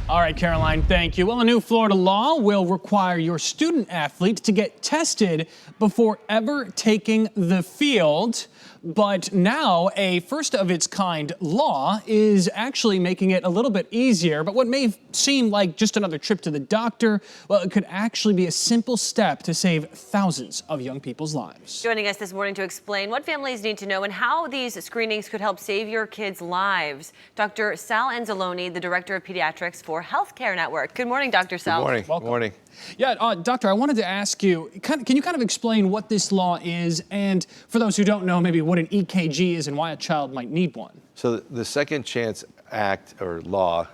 All right, Caroline, thank you. Well, a new Florida law will require your student athlete to get tested before ever taking the field. But now a first of its kind law is actually making it a little bit easier. But what may seem like just another trip to the doctor, well, it could actually be a simple step to save thousands of young people's lives. Joining us this morning to explain what families need to know and how these screenings could help save your kids' lives, Dr. Sal Anzalone, the Director of Pediatrics for Healthcare Network. Good morning, Dr. Sal. Good morning. Welcome. Good morning. Yeah, Doctor, I wanted to ask you, can you kind of explain what this law is? And for those who don't know, maybe what an EKG is and why a child might need one. So the Second Chance Act or law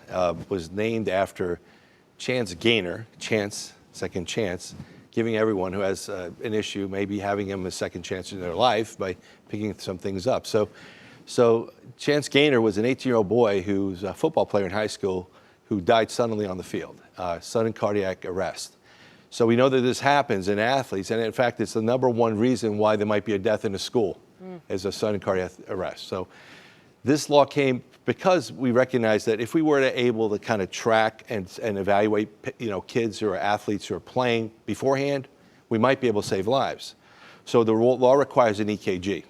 was named after Chance Gaynor, second chance, giving everyone who has an issue, maybe having them a second chance in their life by picking some things up. So Chance Gaynor was an 18-year-old boy who's a football player in high school who died suddenly on the field, sudden cardiac arrest. So we know that this happens in athletes, and in fact, it's the #1 reason why there might be a death in a school, is a sudden cardiac arrest. So this law came because we recognize that if we were able to kind of track and evaluate, kids who are athletes who are playing beforehand, we might be able to save lives. So the law requires an EKG.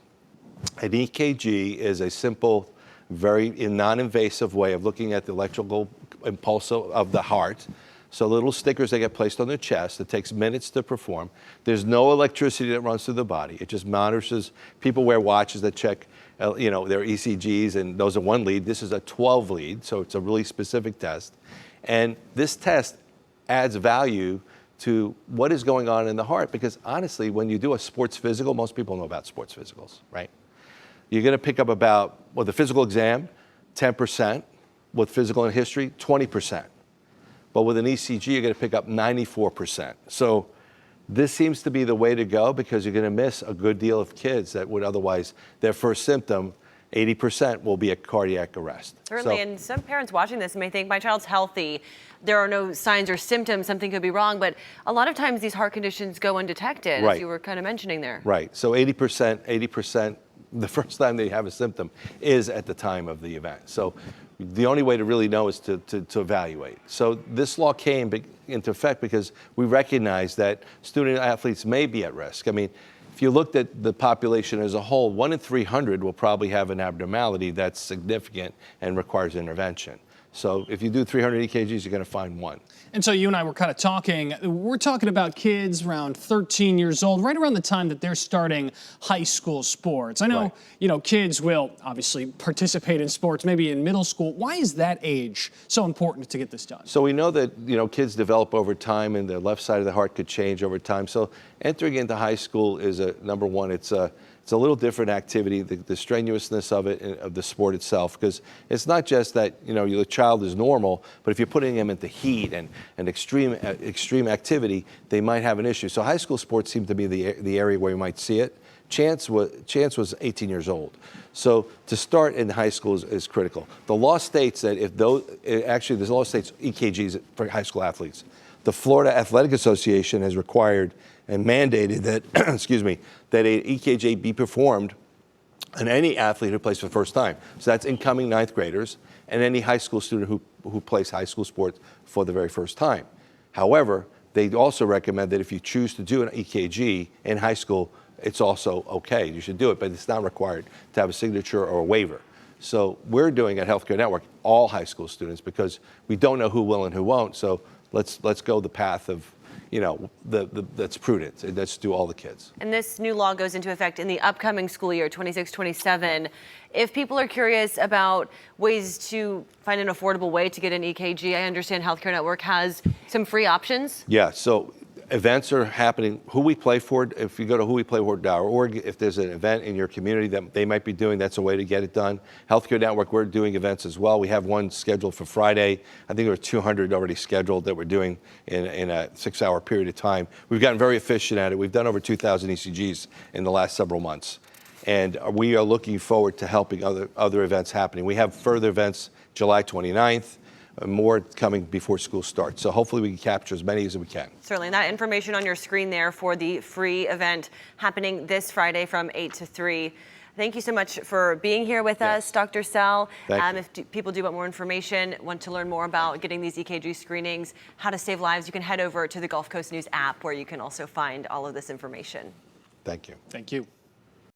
An EKG is a simple, very non-invasive way of looking at the electrical impulse of the heart. So little stickers that get placed on the chest. It takes minutes to perform. There's no electricity that runs through the body. It just monitors. People wear watches that check, their ECGs, and those are 1 lead. This is a 12 lead, so it's a really specific test. And this test adds value to what is going on in the heart, because honestly, when you do a sports physical, most people know about sports physicals, right? You're going to pick up about, the physical exam, 10%. With physical and history, 20%. But with an ECG, you're going to pick up 94%. So this seems to be the way to go, because you're going to miss a good deal of kids that would otherwise, their first symptom, 80% will be a cardiac arrest. Certainly, and some parents watching this may think, my child's healthy, there are no signs or symptoms, something could be wrong, but a lot of times these heart conditions go undetected, right, as you were kind of mentioning there. Right, so 80%, the first time they have a symptom is at the time of the event. So the only way to really know is to evaluate. So this law came into effect because we recognize that student athletes may be at risk. I mean, if you looked at the population as a whole, 1 in 300 will probably have an abnormality that's significant and requires intervention. So if you do 300 EKGs, you're going to find 1. And so you and I were kind of talking, we're talking about kids around 13 years old, right around the time that they're starting high school sports. I know, right, kids will obviously participate in sports, maybe in middle school. Why is that age so important to get this done? So we know that, kids develop over time and the left side of the heart could change over time. So entering into high school is #1, it's a little different activity, the strenuousness of it, of the sport itself, because it's not just that, your child is normal, but if you're putting them into heat and extreme activity, they might have an issue. So high school sports seem to be the area where you might see it. Chance was 18 years old. So to start in high school is critical. The law states that the law states EKGs for high school athletes. The Florida Athletic Association has required and mandated that, that an EKG be performed on any athlete who plays for the first time. So that's incoming 9th graders and any high school student who plays high school sports for the very first time. However, they also recommend that if you choose to do an EKG in high school, it's also okay. You should do it, but it's not required to have a signature or a waiver. So we're doing at Healthcare Network all high school students, because we don't know who will and who won't. So let's go the path of, that's prudent. Let's do all the kids. And this new law goes into effect in the upcoming school year, 26-27. If people are curious about ways to find an affordable way to get an EKG, I understand Healthcare Network has some free options. Yeah, so events are happening. Who We Play For, if you go to whoweplayfor.org, if there's an event in your community that they might be doing, that's a way to get it done. Healthcare Network, we're doing events as well. We have one scheduled for Friday. I think there are 200 already scheduled that we're doing in a 6-hour period of time. We've gotten very efficient at it. We've done over 2,000 ECGs in the last several months. And we are looking forward to helping other events happening. We have further events July 29th. More coming before school starts. So hopefully we can capture as many as we can. Certainly. That information on your screen there for the free event happening this Friday from 8 to 3. Thank you so much for being here with us, Dr. Sell. Thank you. If people do want more information, want to learn more about getting these EKG screenings, how to save lives, you can head over to the Gulf Coast News app where you can also find all of this information. Thank you. Thank you.